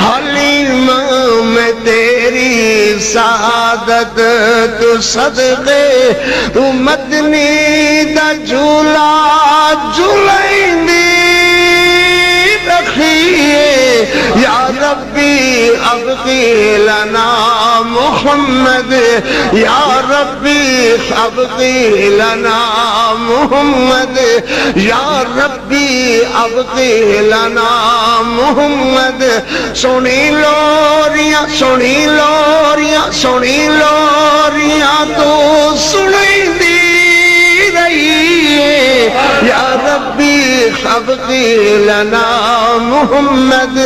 حلیمہ میں تیری سعادت تو صدقے تو مدنی دا جھولا جھولیندی رکھیے یا ربی ابقی لنا محمد یا ربی ابقی لنا محمد یا ربی ابقی لنا محمد سنی لوریاں سنی لوریاں سنی لوریاں تو سنی دی رہی ہے یا ربی ابقی لنا محمد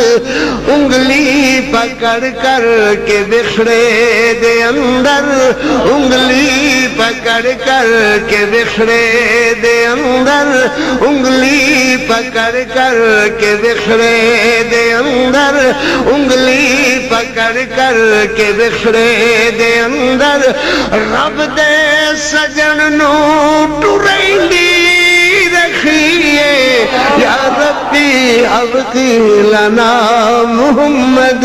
انگلی پکڑ کر کے بکھرے دے اندر انگلی پکڑ کر کے بکھرے دے اندر انگلی پکڑ کر کے بکھرے دے اندر انگلی پکڑ کر کے بکھرے دے اندر رب دے سجن نو ٹریندی رکھیے یا ربی ابقی لنا محمد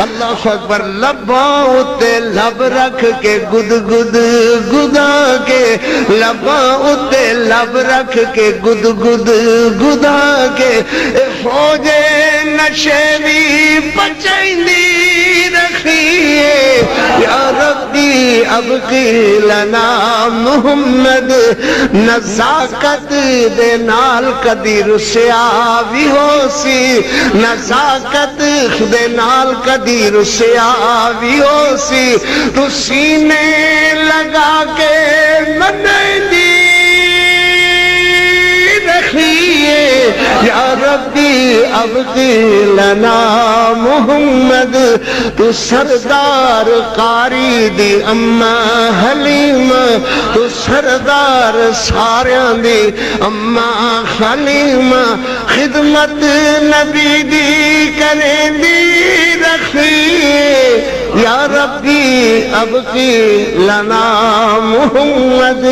اللہ اکبر لباں اتے لب رکھ کے گد گد گدا کے لباں اتے لب رکھ کے گد گد گدا کے فوج نشے بھی بچائندی رکھیے یا ربی ابقی لنا محمد نزاکت دے نال کدی رسیا بھی ہو سی نزاکت دے نال کدی رسیا بھی ہو سی تو سینے لگا کے منندی رکھیے یا ربی ابقی لنا محمد تو سردار قاری دی اماں حلیمہ تو سردار ساریاں دی اماں حلیمہ خدمت نبی دی کریں دی رکھیے یا ربی ابقی لنا محمد